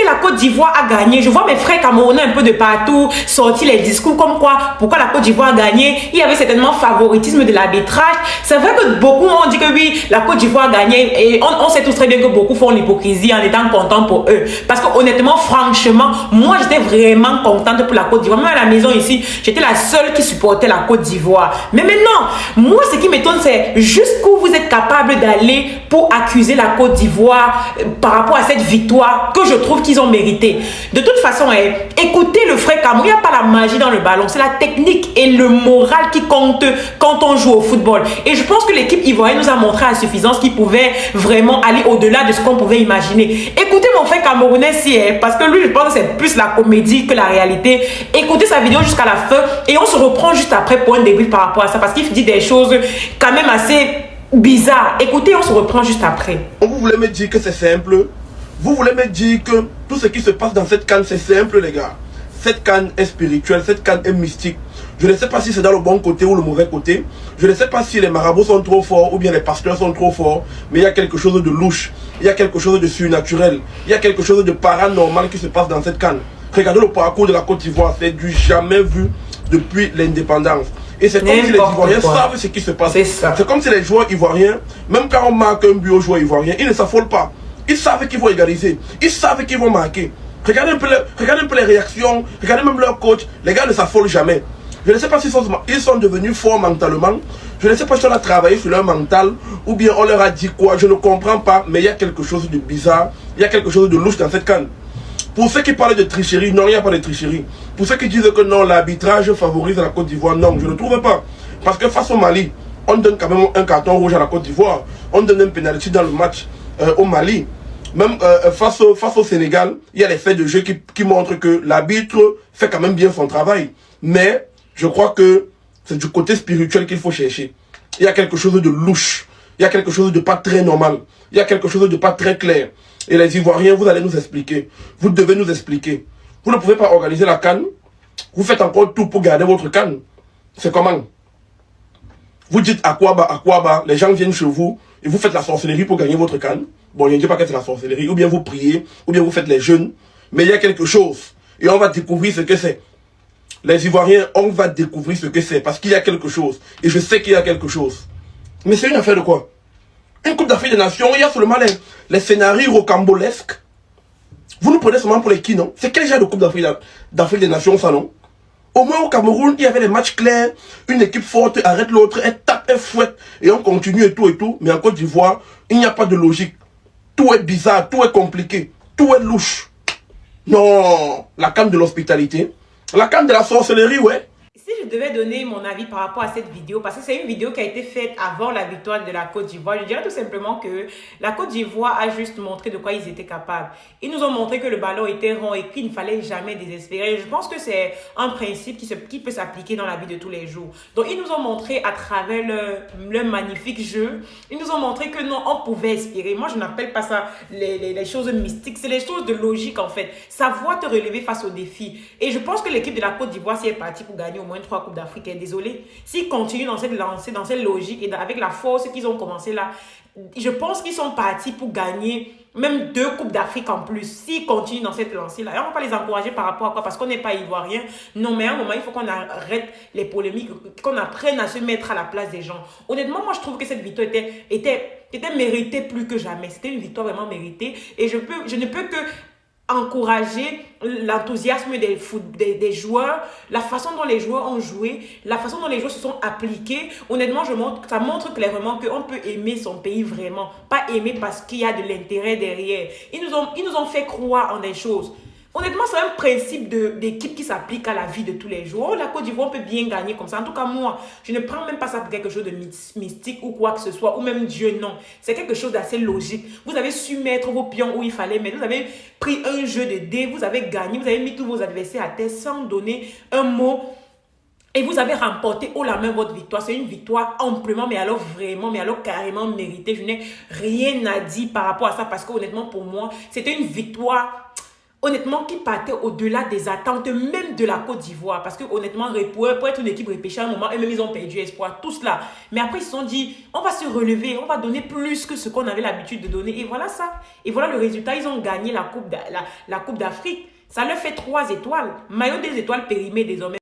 la Côte d'Ivoire a gagné, je vois mes frères camerounais un peu de partout sortir les discours comme quoi, pourquoi la Côte d'Ivoire a gagné. Il y avait certainement favoritisme de l'arbitrage. C'est vrai que beaucoup ont dit que oui, la Côte d'Ivoire a gagné et on sait tous très bien que beaucoup font l'hypocrisie en étant contents pour eux. Parce que honnêtement, franchement, moi j'étais vraiment contente pour la Côte d'Ivoire. Même à la maison ici, j'étais la seule qui supportait la Côte d'Ivoire. Mais maintenant, moi ce qui m'étonne, c'est jusqu'où vous êtes capable d'aller pour accuser la Côte d'Ivoire par rapport à cette victoire que je trouve qu'ils ont mérité. De toute façon, écoutez le frère Cameroun, il n'y a pas la magie dans le ballon, c'est la technique et le moral qui compte quand on joue au football. Et je pense que l'équipe ivoirienne nous a montré à suffisance qu'il pouvait vraiment aller au-delà de ce qu'on pouvait imaginer. Écoutez mon frère camerounais si, parce que lui, je pense que c'est plus la comédie que la réalité. Écoutez sa vidéo jusqu'à la fin et on se reprend juste après pour un débrief par rapport à ça, parce qu'il dit des choses quand même assez bizarres. Écoutez, on se reprend juste après. Vous voulez me dire que c'est simple? Vous voulez me dire que tout ce qui se passe dans cette canne, c'est simple, les gars? Cette canne est spirituelle, cette canne est mystique. Je ne sais pas si c'est dans le bon côté ou le mauvais côté. Je ne sais pas si les marabouts sont trop forts ou bien les pasteurs sont trop forts. Mais il y a quelque chose de louche. Il y a quelque chose de surnaturel. Il y a quelque chose de paranormal qui se passe dans cette canne. Regardez le parcours de la Côte d'Ivoire. C'est du jamais vu depuis l'indépendance. Et c'est comme si les Ivoiriens savent ce qui se passe. C'est comme si les joueurs ivoiriens, même quand on marque un but aux joueurs ivoiriens, ils ne s'affolent pas. Ils savent qu'ils vont égaliser. Ils savent qu'ils vont marquer. Regardez un peu les réactions. Regardez même leur coach. Les gars ne s'affolent jamais. Je ne sais pas s'ils sont devenus forts mentalement. Je ne sais pas si on a travaillé sur leur mental ou bien on leur a dit quoi. Je ne comprends pas. Mais il y a quelque chose de bizarre. Il y a quelque chose de louche dans cette canne. Pour ceux qui parlent de tricherie, non, il n'y a pas de tricherie. Pour ceux qui disent que non, l'arbitrage favorise la Côte d'Ivoire, non, je ne trouve pas. Parce que face au Mali, on donne quand même un carton rouge à la Côte d'Ivoire. On donne un pénalty dans le match au Mali. Même face au Sénégal, il y a les faits de jeu qui montrent que l'arbitre fait quand même bien son travail. Mais je crois que c'est du côté spirituel qu'il faut chercher. Il y a quelque chose de louche. Il y a quelque chose de pas très normal. Il y a quelque chose de pas très clair. Et les Ivoiriens, vous allez nous expliquer. Vous devez nous expliquer. Vous ne pouvez pas organiser la CAN. Vous faites encore tout pour garder votre CAN. C'est comment? Vous dites à quoi bas, les gens viennent chez vous et vous faites la sorcellerie pour gagner votre CAN. Bon, je ne dis pas que c'est la sorcellerie. Ou bien vous priez, ou bien vous faites les jeûnes. Mais il y a quelque chose. Et on va découvrir ce que c'est. Les Ivoiriens, on va découvrir ce que c'est. Parce qu'il y a quelque chose. Et je sais qu'il y a quelque chose. Mais c'est une affaire de quoi? Une Coupe d'Afrique des Nations, il y a seulement les scénarios rocambolesques. Vous nous prenez seulement pour les qui, non? C'est quel genre de Coupe d'Afrique des Nations, ça, non? Au moins au Cameroun, il y avait des matchs clairs. Une équipe forte arrête l'autre, elle tape, elle fouette. Et on continue et tout et tout. Mais en Côte d'Ivoire, il n'y a pas de logique. Tout est bizarre, tout est compliqué. Tout est louche. Non, la canne de l'hospitalité. La canne de la sorcellerie, ouais. Si je devais donner mon avis par rapport à cette vidéo, parce que c'est une vidéo qui a été faite avant la victoire de la Côte d'Ivoire, je dirais tout simplement que la Côte d'Ivoire a juste montré de quoi ils étaient capables. Ils nous ont montré que le ballon était rond et qu'il ne fallait jamais désespérer. Je pense que c'est un principe qui peut s'appliquer dans la vie de tous les jours. Donc ils nous ont montré à travers leur magnifique jeu, ils nous ont montré que non, on pouvait espérer. Moi, je n'appelle pas ça les choses mystiques, c'est les choses de logique en fait. Savoir te relever face aux défis. Et je pense que l'équipe de la Côte d'Ivoire, si elle est partie pour gagner au moins 3 Coupes d'Afrique, désolé, s'ils continuent dans cette lancée, dans cette logique et avec la force qu'ils ont commencé là, je pense qu'ils sont partis pour gagner même 2 Coupes d'Afrique en plus. S'ils continuent dans cette lancée là, et on ne va pas les encourager par rapport à quoi? Parce qu'on n'est pas ivoirien. Non, mais à un moment, il faut qu'on arrête les polémiques, qu'on apprenne à se mettre à la place des gens. Honnêtement, moi, je trouve que cette victoire était méritée plus que jamais. C'était une victoire vraiment méritée. Et je ne peux que encourager l'enthousiasme des joueurs, la façon dont les joueurs ont joué, la façon dont les joueurs se sont appliqués. Honnêtement, ça montre clairement qu'on peut aimer son pays vraiment, pas aimer parce qu'il y a de l'intérêt derrière. Ils nous ont fait croire en des choses. Honnêtement, c'est un principe d'équipe qui s'applique à la vie de tous les jours. La Côte d'Ivoire peut bien gagner comme ça. En tout cas, moi, je ne prends même pas ça pour quelque chose de mystique ou quoi que ce soit, ou même Dieu, non. C'est quelque chose d'assez logique. Vous avez su mettre vos pions où il fallait mettre. Vous avez pris un jeu de dés, vous avez gagné, vous avez mis tous vos adversaires à terre sans donner un mot. Et vous avez remporté haut la main votre victoire. C'est une victoire amplement, mais alors vraiment, mais alors carrément méritée. Je n'ai rien à dire par rapport à ça parce que honnêtement, pour moi, c'était une victoire honnêtement, qui partait au-delà des attentes même de la Côte d'Ivoire. Parce que honnêtement, pour être une équipe repêchée à un moment, eux-mêmes, ils ont perdu espoir, tout cela. Mais après, ils se sont dit, on va se relever, on va donner plus que ce qu'on avait l'habitude de donner. Et voilà ça. Et voilà le résultat. Ils ont gagné la Coupe d'Afrique. Ça leur fait 3 étoiles. Maillot des étoiles périmé désormais.